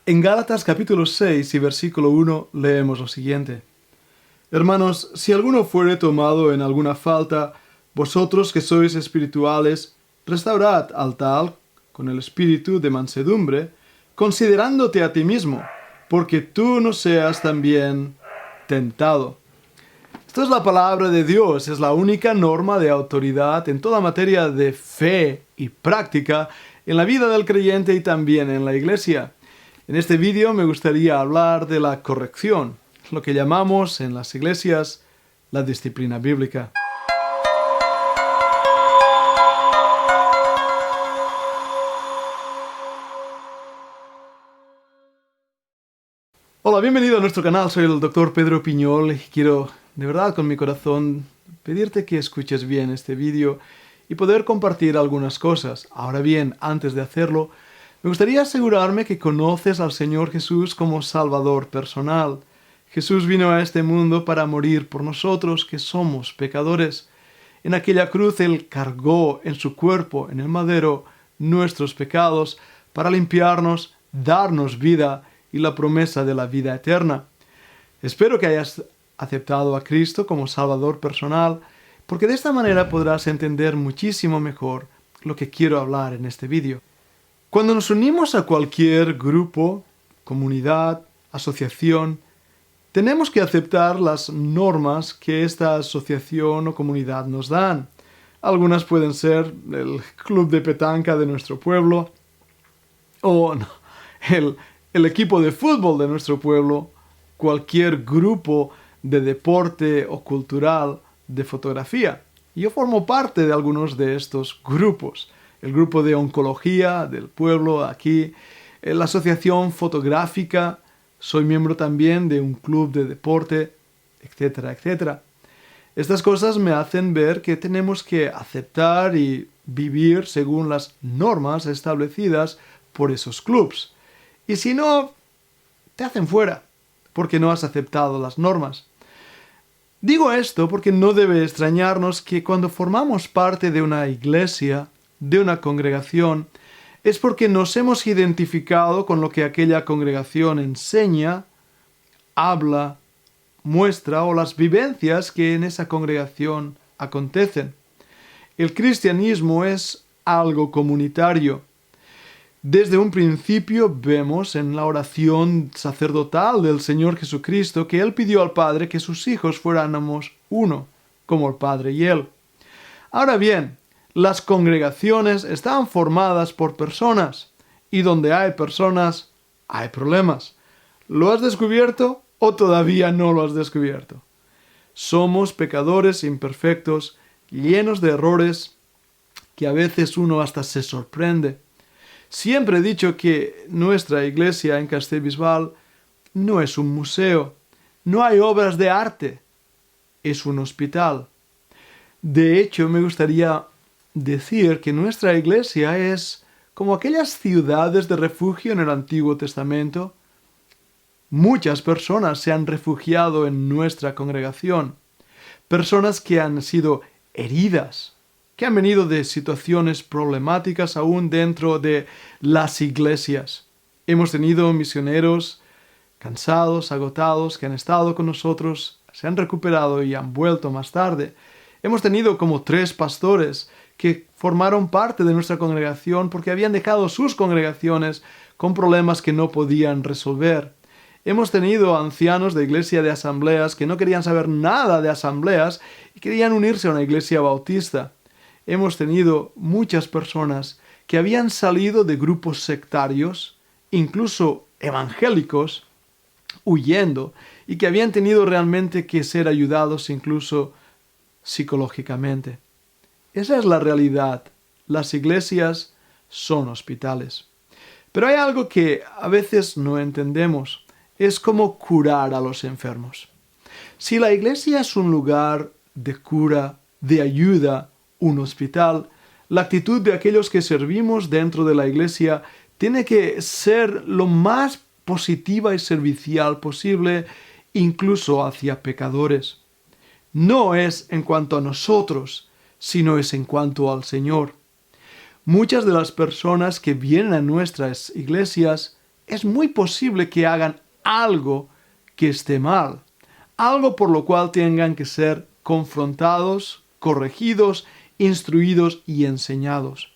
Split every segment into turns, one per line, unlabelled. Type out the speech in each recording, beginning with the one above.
En Gálatas capítulo 6 y versículo 1 leemos lo siguiente. Hermanos, si alguno fuere tomado en alguna falta, vosotros que sois espirituales, restaurad al tal con el espíritu de mansedumbre, considerándote a ti mismo, porque tú no seas también tentado. Esto es la palabra de Dios, es la única norma de autoridad en toda materia de fe y práctica en la vida del creyente y también en la iglesia. En este vídeo me gustaría hablar de la corrección, lo que llamamos en las iglesias la disciplina bíblica. Hola, bienvenido a nuestro canal, soy el Dr. Pedro Piñol y quiero de verdad con mi corazón pedirte que escuches bien este vídeo y poder compartir algunas cosas. Ahora bien, antes de hacerlo, me gustaría asegurarme que conoces al Señor Jesús como Salvador personal. Jesús vino a este mundo para morir por nosotros que somos pecadores. En aquella cruz Él cargó en su cuerpo, en el madero, nuestros pecados para limpiarnos, darnos vida y la promesa de la vida eterna. Espero que hayas aceptado a Cristo como Salvador personal, porque de esta manera podrás entender muchísimo mejor lo que quiero hablar en este vídeo. Cuando nos unimos a cualquier grupo, comunidad, asociación, tenemos que aceptar las normas que esta asociación o comunidad nos dan. Algunas pueden ser el club de petanca de nuestro pueblo o el equipo de fútbol de nuestro pueblo, cualquier grupo de deporte o cultural de fotografía. Yo formo parte de algunos de estos grupos. El grupo de oncología del pueblo aquí, la asociación fotográfica, soy miembro también de un club de deporte, etcétera, etcétera. Estas cosas me hacen ver que tenemos que aceptar y vivir según las normas establecidas por esos clubs. Y si no, te hacen fuera, porque no has aceptado las normas. Digo esto porque no debe extrañarnos que cuando formamos parte de una iglesia, de una congregación, es porque nos hemos identificado con lo que aquella congregación enseña, habla, muestra o las vivencias que en esa congregación acontecen. El cristianismo es algo comunitario. Desde un principio vemos en la oración sacerdotal del Señor Jesucristo que Él pidió al Padre que sus hijos fuéramos uno, como el Padre y Él. Ahora bien, las congregaciones están formadas por personas, y donde hay personas, hay problemas. ¿Lo has descubierto o todavía no lo has descubierto? Somos pecadores imperfectos, llenos de errores, que a veces uno hasta se sorprende. Siempre he dicho que nuestra iglesia en Castellbisbal no es un museo, no hay obras de arte, es un hospital. De hecho, me gustaría decir que nuestra iglesia es como aquellas ciudades de refugio en el Antiguo Testamento. Muchas personas se han refugiado en nuestra congregación, personas que han sido heridas, que han venido de situaciones problemáticas aún dentro de las iglesias. Hemos tenido misioneros cansados, agotados, que han estado con nosotros, se han recuperado y han vuelto más tarde. Hemos tenido como 3 pastores que formaron parte de nuestra congregación porque habían dejado sus congregaciones con problemas que no podían resolver. Hemos tenido ancianos de iglesia de asambleas que no querían saber nada de asambleas y querían unirse a una iglesia bautista. Hemos tenido muchas personas que habían salido de grupos sectarios, incluso evangélicos, huyendo, y que habían tenido realmente que ser ayudados incluso psicológicamente. Esa es la realidad. Las iglesias son hospitales. Pero hay algo que a veces no entendemos. Es cómo curar a los enfermos. Si la iglesia es un lugar de cura, de ayuda, un hospital, la actitud de aquellos que servimos dentro de la iglesia tiene que ser lo más positiva y servicial posible, incluso hacia pecadores. No es en cuanto a nosotros, sino es en cuanto al Señor. Muchas de las personas que vienen a nuestras iglesias es muy posible que hagan algo que esté mal, algo por lo cual tengan que ser confrontados, corregidos, instruidos y enseñados.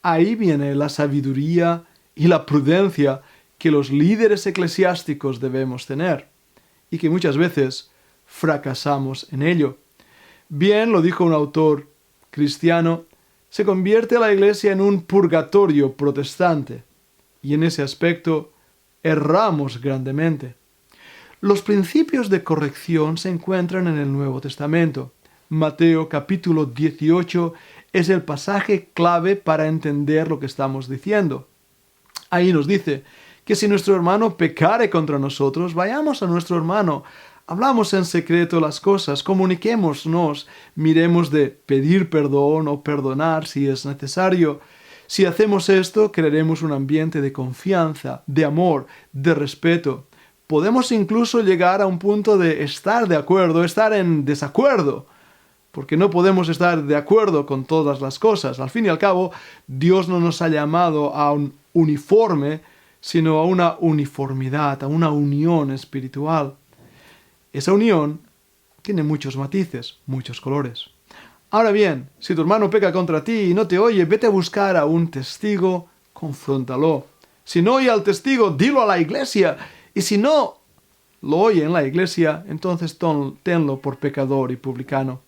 Ahí viene la sabiduría y la prudencia que los líderes eclesiásticos debemos tener, y que muchas veces fracasamos en ello. Bien lo dijo un autor cristiano, se convierte la Iglesia en un purgatorio protestante, y en ese aspecto erramos grandemente. Los principios de corrección se encuentran en el Nuevo Testamento. Mateo capítulo 18 es el pasaje clave para entender lo que estamos diciendo. Ahí nos dice que si nuestro hermano pecare contra nosotros, vayamos a nuestro hermano, hablamos en secreto las cosas, comuniquémonos, miremos de pedir perdón o perdonar si es necesario. Si hacemos esto, crearemos un ambiente de confianza, de amor, de respeto. Podemos incluso llegar a un punto de estar de acuerdo, estar en desacuerdo, porque no podemos estar de acuerdo con todas las cosas. Al fin y al cabo, Dios no nos ha llamado a un uniforme, sino a una uniformidad, a una unión espiritual. Esa unión tiene muchos matices, muchos colores. Ahora bien, si tu hermano peca contra ti y no te oye, vete a buscar a un testigo, confróntalo. Si no oye al testigo, dilo a la iglesia. Y si no lo oye en la iglesia, entonces tenlo por pecador y publicano.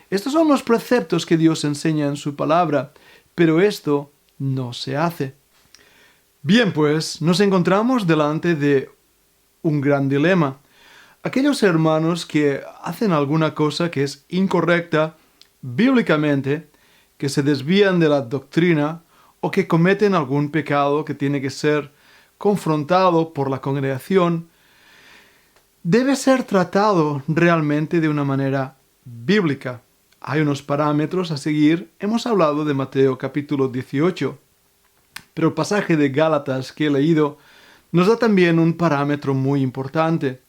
Estos son los preceptos que Dios enseña en su palabra, pero esto no se hace. Bien, pues, nos encontramos delante de un gran dilema. Aquellos hermanos que hacen alguna cosa que es incorrecta bíblicamente, que se desvían de la doctrina o que cometen algún pecado que tiene que ser confrontado por la congregación, debe ser tratado realmente de una manera bíblica. Hay unos parámetros a seguir. Hemos hablado de Mateo capítulo 18, pero el pasaje de Gálatas que he leído nos da también un parámetro muy importante.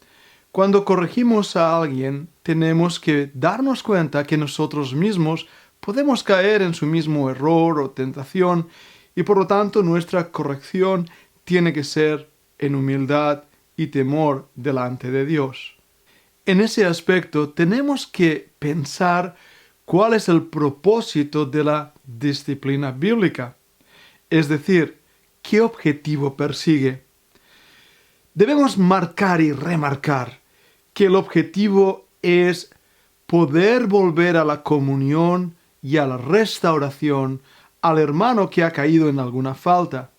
Cuando corregimos a alguien, tenemos que darnos cuenta que nosotros mismos podemos caer en su mismo error o tentación, y por lo tanto nuestra corrección tiene que ser en humildad y temor delante de Dios. En ese aspecto tenemos que pensar cuál es el propósito de la disciplina bíblica, es decir, qué objetivo persigue. Debemos marcar y remarcar que el objetivo es poder volver a la comunión y a la restauración al hermano que ha caído en alguna falta.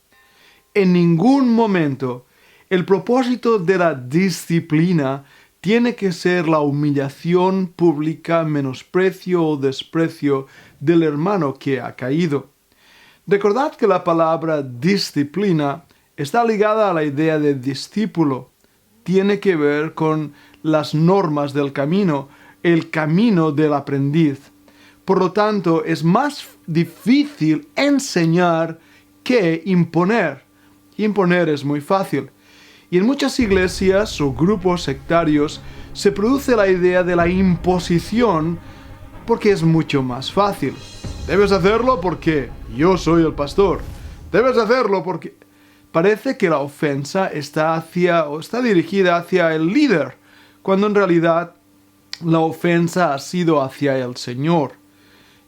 En ningún momento el propósito de la disciplina tiene que ser la humillación pública, menosprecio o desprecio del hermano que ha caído. Recordad que la palabra disciplina está ligada a la idea de discípulo. Tiene que ver con las normas del camino, el camino del aprendiz. Por lo tanto, es más difícil enseñar que imponer. Imponer es muy fácil. Y en muchas iglesias o grupos sectarios se produce la idea de la imposición porque es mucho más fácil. Debes hacerlo porque yo soy el pastor. Debes hacerlo porque... Parece que la ofensa está dirigida hacia el líder, cuando en realidad la ofensa ha sido hacia el Señor.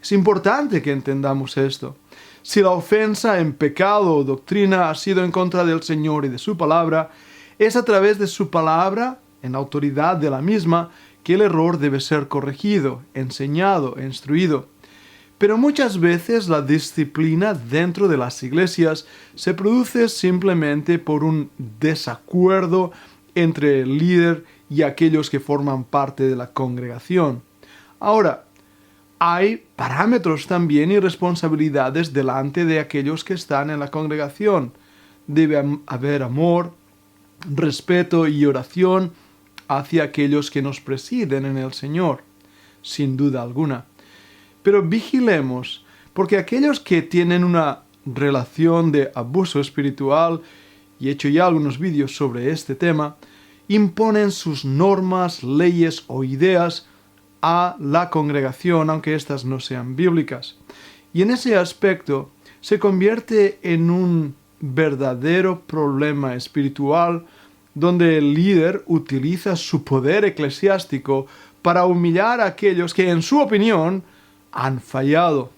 Es importante que entendamos esto. Si la ofensa en pecado o doctrina ha sido en contra del Señor y de su palabra, es a través de su palabra, en la autoridad de la misma, que el error debe ser corregido, enseñado e instruido. Pero muchas veces la disciplina dentro de las iglesias se produce simplemente por un desacuerdo entre el líder y aquellos que forman parte de la congregación. Ahora, hay parámetros también y responsabilidades delante de aquellos que están en la congregación. Debe haber amor, respeto y oración hacia aquellos que nos presiden en el Señor, sin duda alguna. Pero vigilemos, porque aquellos que tienen una relación de abuso espiritual, y he hecho ya algunos vídeos sobre este tema, imponen sus normas, leyes o ideas a la congregación, aunque éstas no sean bíblicas. Y en ese aspecto se convierte en un verdadero problema espiritual donde el líder utiliza su poder eclesiástico para humillar a aquellos que, en su opinión, han fallado.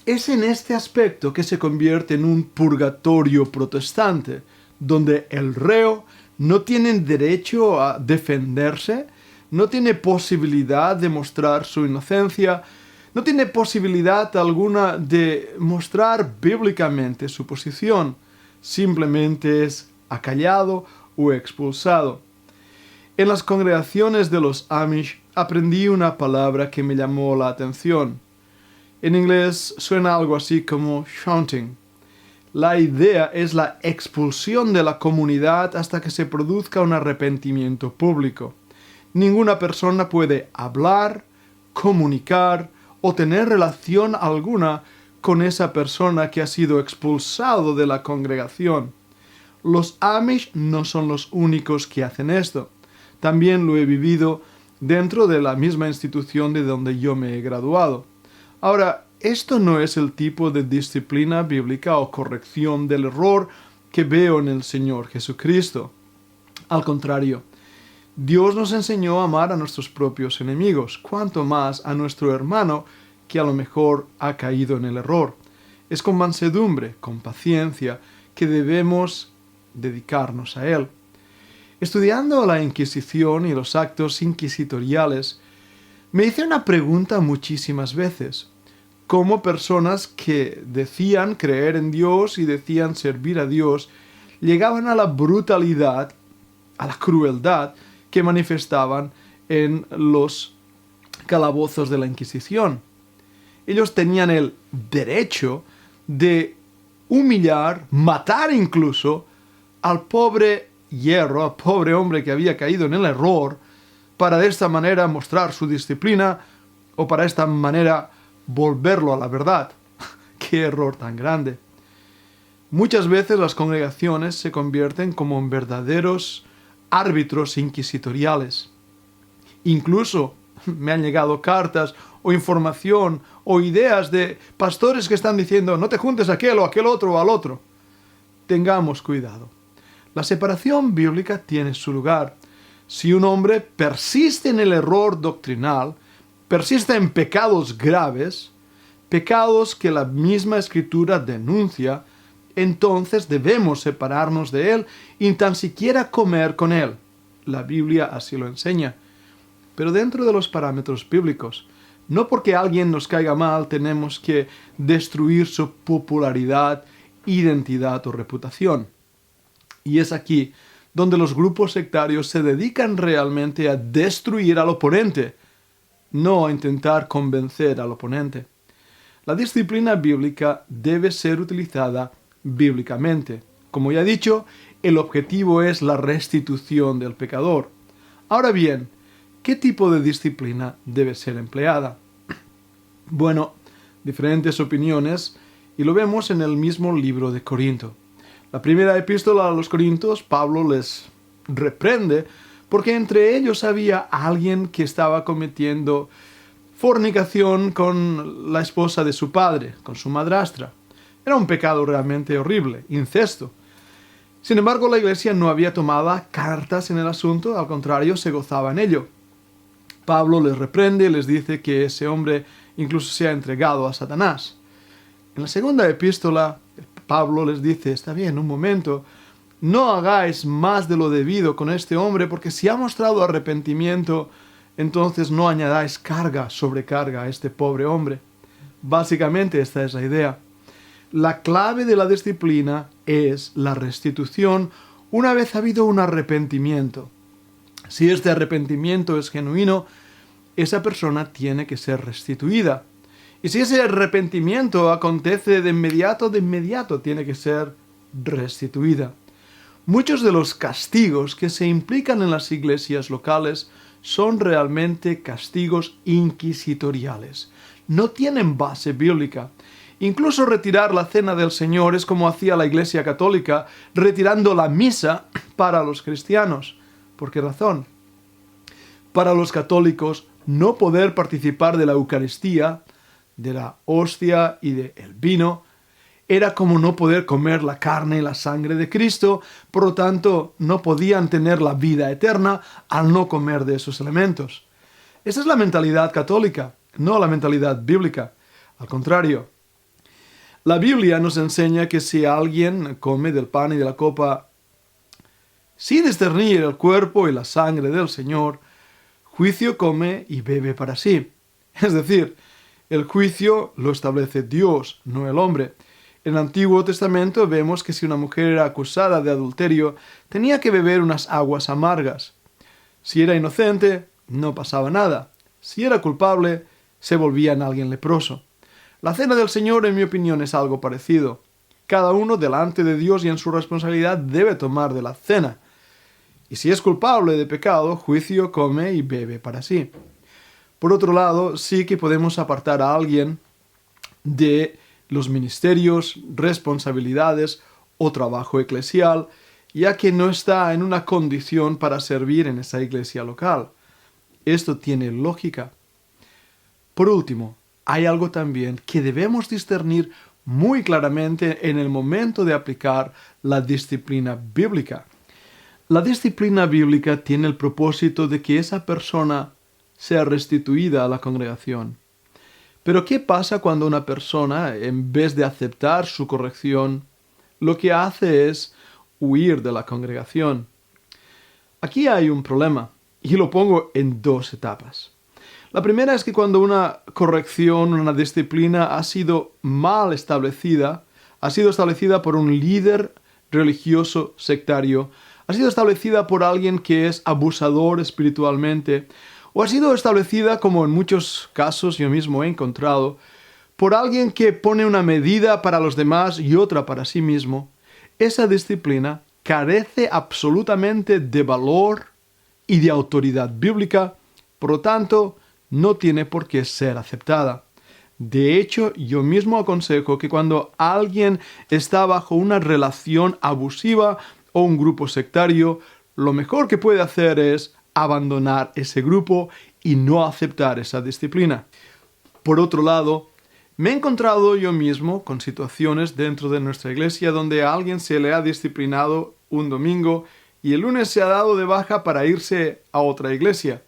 Es en este aspecto que se convierte en un purgatorio protestante, donde el reo no tiene derecho a defenderse, no tiene posibilidad de mostrar su inocencia, no tiene posibilidad alguna de mostrar bíblicamente su posición, simplemente es acallado o expulsado. En las congregaciones de los Amish aprendí una palabra que me llamó la atención. En inglés suena algo así como shunting. La idea es la expulsión de la comunidad hasta que se produzca un arrepentimiento público. Ninguna persona puede hablar, comunicar o tener relación alguna con esa persona que ha sido expulsado de la congregación. Los Amish no son los únicos que hacen esto. También lo he vivido dentro de la misma institución de donde yo me he graduado. Ahora, esto no es el tipo de disciplina bíblica o corrección del error que veo en el Señor Jesucristo. Al contrario, Dios nos enseñó a amar a nuestros propios enemigos, cuanto más a nuestro hermano que a lo mejor ha caído en el error. Es con mansedumbre, con paciencia, que debemos dedicarnos a él. Estudiando la Inquisición y los actos inquisitoriales, me hice una pregunta muchísimas veces. ¿Cómo personas que decían creer en Dios y decían servir a Dios llegaban a la brutalidad, a la crueldad que manifestaban en los calabozos de la Inquisición? Ellos tenían el derecho de humillar, matar incluso, al pobre hierro, al pobre hombre que había caído en el error, para de esta manera mostrar su disciplina o para esta manera volverlo a la verdad. ¡Qué error tan grande! Muchas veces las congregaciones se convierten como en verdaderos árbitros inquisitoriales. Incluso me han llegado cartas o información o ideas de pastores que están diciendo no te juntes a aquel o aquel otro o al otro. Tengamos cuidado. La separación bíblica tiene su lugar. Si un hombre persiste en el error doctrinal, persiste en pecados graves, pecados que la misma Escritura denuncia, entonces debemos separarnos de él y tan siquiera comer con él. La Biblia así lo enseña. Pero dentro de los parámetros bíblicos, no porque alguien nos caiga mal tenemos que destruir su popularidad, identidad o reputación. Y es aquí donde los grupos sectarios se dedican realmente a destruir al oponente, no a intentar convencer al oponente. La disciplina bíblica debe ser utilizada bíblicamente. Como ya he dicho, el objetivo es la restitución del pecador. Ahora bien, ¿qué tipo de disciplina debe ser empleada? Bueno, diferentes opiniones, y lo vemos en el mismo libro de Corinto. La primera epístola a los Corintios, Pablo les reprende porque entre ellos había alguien que estaba cometiendo fornicación con la esposa de su padre, con su madrastra. Era un pecado realmente horrible, incesto. Sin embargo, la iglesia no había tomado cartas en el asunto, al contrario, se gozaba en ello. Pablo les reprende y les dice que ese hombre incluso se ha entregado a Satanás. En la segunda epístola, Pablo les dice, está bien, un momento, no hagáis más de lo debido con este hombre, porque si ha mostrado arrepentimiento, entonces no añadáis sobrecarga a este pobre hombre. Básicamente esta es la idea. La clave de la disciplina es la restitución una vez habido un arrepentimiento. Si este arrepentimiento es genuino, esa persona tiene que ser restituida. Y si ese arrepentimiento acontece de inmediato tiene que ser restituida. Muchos de los castigos que se implican en las iglesias locales son realmente castigos inquisitoriales. No tienen base bíblica. Incluso retirar la cena del Señor es como hacía la Iglesia Católica, retirando la misa para los cristianos. ¿Por qué razón? Para los católicos, no poder participar de la Eucaristía, de la hostia y del vino, era como no poder comer la carne y la sangre de Cristo, por lo tanto no podían tener la vida eterna al no comer de esos elementos. Esa es la mentalidad católica, no la mentalidad bíblica. Al contrario, la Biblia nos enseña que si alguien come del pan y de la copa sin discernir el cuerpo y la sangre del Señor, juicio come y bebe para sí. Es decir, el juicio lo establece Dios, no el hombre. En el Antiguo Testamento vemos que si una mujer era acusada de adulterio, tenía que beber unas aguas amargas. Si era inocente, no pasaba nada. Si era culpable, se volvía en alguien leproso. La cena del Señor, en mi opinión, es algo parecido. Cada uno delante de Dios y en su responsabilidad debe tomar de la cena. Y si es culpable de pecado, juicio come y bebe para sí. Por otro lado, sí que podemos apartar a alguien de los ministerios, responsabilidades o trabajo eclesial, ya que no está en una condición para servir en esa iglesia local. Esto tiene lógica. Por último, hay algo también que debemos discernir muy claramente en el momento de aplicar la disciplina bíblica. La disciplina bíblica tiene el propósito de que esa persona sea restituida a la congregación. Pero ¿qué pasa cuando una persona, en vez de aceptar su corrección, lo que hace es huir de la congregación? Aquí hay un problema, y lo pongo en dos etapas. La primera es que cuando una corrección, una disciplina ha sido mal establecida, ha sido establecida por un líder religioso sectario, ha sido establecida por alguien que es abusador espiritualmente, o ha sido establecida, como en muchos casos yo mismo he encontrado, por alguien que pone una medida para los demás y otra para sí mismo, esa disciplina carece absolutamente de valor y de autoridad bíblica, por lo tanto, no tiene por qué ser aceptada. De hecho, yo mismo aconsejo que cuando alguien está bajo una relación abusiva o un grupo sectario, lo mejor que puede hacer es abandonar ese grupo y no aceptar esa disciplina. Por otro lado, me he encontrado yo mismo con situaciones dentro de nuestra iglesia donde a alguien se le ha disciplinado un domingo y el lunes se ha dado de baja para irse a otra iglesia.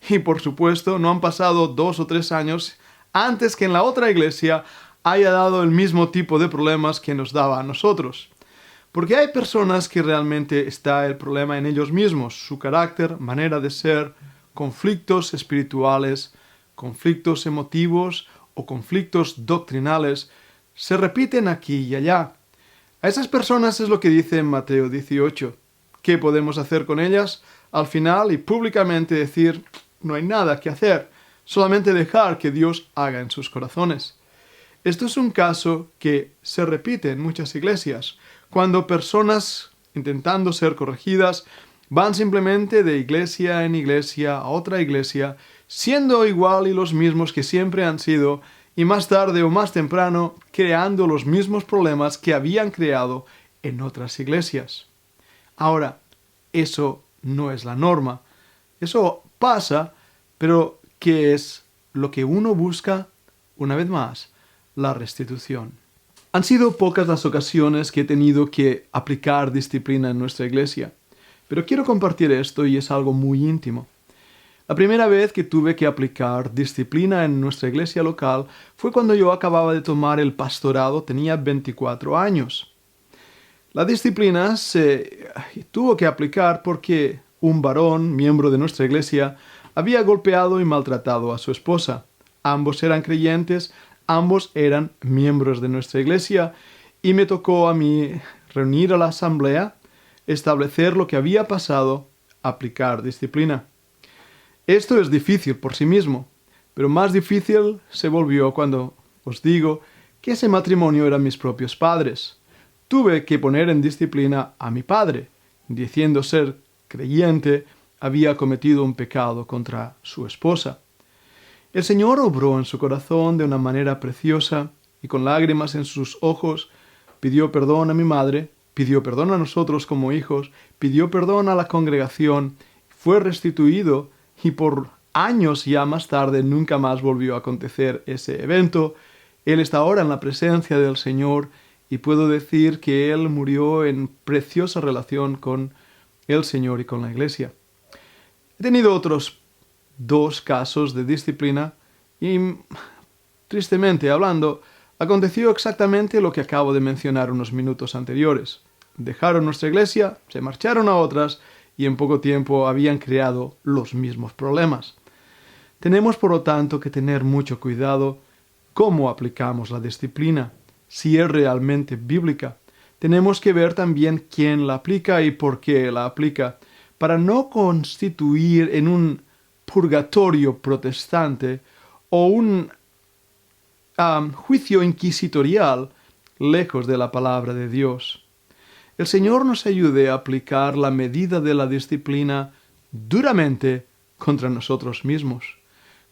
Y por supuesto, no han pasado 2 o 3 años antes que en la otra iglesia haya dado el mismo tipo de problemas que nos daba a nosotros. Porque hay personas que realmente está el problema en ellos mismos, su carácter, manera de ser, conflictos espirituales, conflictos emotivos o conflictos doctrinales, se repiten aquí y allá. A esas personas es lo que dice en Mateo 18. ¿Qué podemos hacer con ellas? Al final y públicamente decir, no hay nada que hacer, solamente dejar que Dios haga en sus corazones. Esto es un caso que se repite en muchas iglesias, cuando personas, intentando ser corregidas, van simplemente de iglesia en iglesia a otra iglesia, siendo igual y los mismos que siempre han sido, y más tarde o más temprano creando los mismos problemas que habían creado en otras iglesias. Ahora, eso no es la norma. Eso pasa, pero ¿qué es lo que uno busca? Una vez más, la restitución. Han sido pocas las ocasiones que he tenido que aplicar disciplina en nuestra iglesia, pero quiero compartir esto y es algo muy íntimo. La primera vez que tuve que aplicar disciplina en nuestra iglesia local fue cuando yo acababa de tomar el pastorado, tenía 24 años. La disciplina se tuvo que aplicar porque un varón, miembro de nuestra iglesia, había golpeado y maltratado a su esposa. Ambos eran creyentes, ambos eran miembros de nuestra iglesia y me tocó a mí reunir a la asamblea, establecer lo que había pasado, aplicar disciplina. Esto es difícil por sí mismo, pero más difícil se volvió cuando os digo que ese matrimonio eran mis propios padres. Tuve que poner en disciplina a mi padre, diciendo ser creyente, había cometido un pecado contra su esposa. El Señor obró en su corazón de una manera preciosa y con lágrimas en sus ojos pidió perdón a mi madre, pidió perdón a nosotros como hijos, pidió perdón a la congregación, fue restituido y por años ya más tarde nunca más volvió a acontecer ese evento. Él está ahora en la presencia del Señor y puedo decir que él murió en preciosa relación con el Señor y con la Iglesia. He tenido otros 2 casos de disciplina y, tristemente hablando, aconteció exactamente lo que acabo de mencionar unos minutos anteriores. Dejaron nuestra iglesia, se marcharon a otras y en poco tiempo habían creado los mismos problemas. Tenemos, por lo tanto, que tener mucho cuidado cómo aplicamos la disciplina, si es realmente bíblica. Tenemos que ver también quién la aplica y por qué la aplica, para no constituir en un purgatorio protestante o un juicio inquisitorial lejos de la palabra de Dios. El Señor nos ayude a aplicar la medida de la disciplina duramente contra nosotros mismos.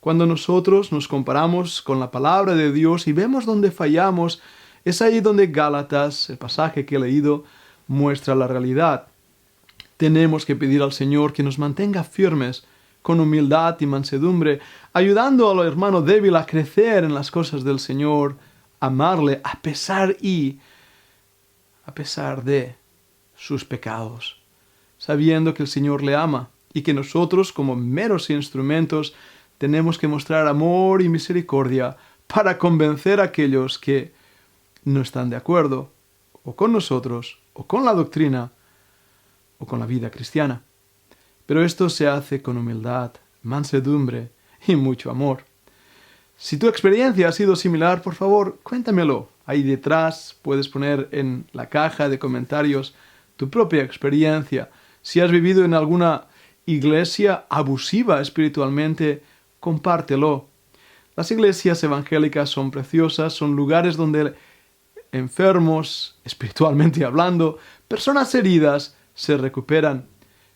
Cuando nosotros nos comparamos con la palabra de Dios y vemos dónde fallamos, es ahí donde Gálatas, el pasaje que he leído, muestra la realidad. Tenemos que pedir al Señor que nos mantenga firmes, con humildad y mansedumbre, ayudando al hermano débil a crecer en las cosas del Señor, amarle a pesar de sus pecados, sabiendo que el Señor le ama y que nosotros, como meros instrumentos, tenemos que mostrar amor y misericordia para convencer a aquellos que no están de acuerdo, o con nosotros, o con la doctrina, o con la vida cristiana. Pero esto se hace con humildad, mansedumbre y mucho amor. Si tu experiencia ha sido similar, por favor, cuéntamelo. Ahí detrás puedes poner en la caja de comentarios tu propia experiencia. Si has vivido en alguna iglesia abusiva espiritualmente, compártelo. Las iglesias evangélicas son preciosas, son lugares donde enfermos, espiritualmente hablando, personas heridas, se recuperan.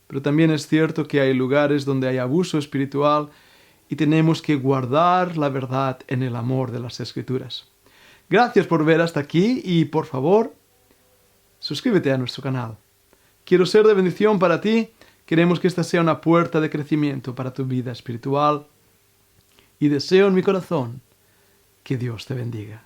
Pero también es cierto que hay lugares donde hay abuso espiritual y tenemos que guardar la verdad en el amor de las Escrituras. Gracias por ver hasta aquí y, por favor, suscríbete a nuestro canal. Quiero ser de bendición para ti. Queremos que esta sea una puerta de crecimiento para tu vida espiritual. Y deseo en mi corazón que Dios te bendiga.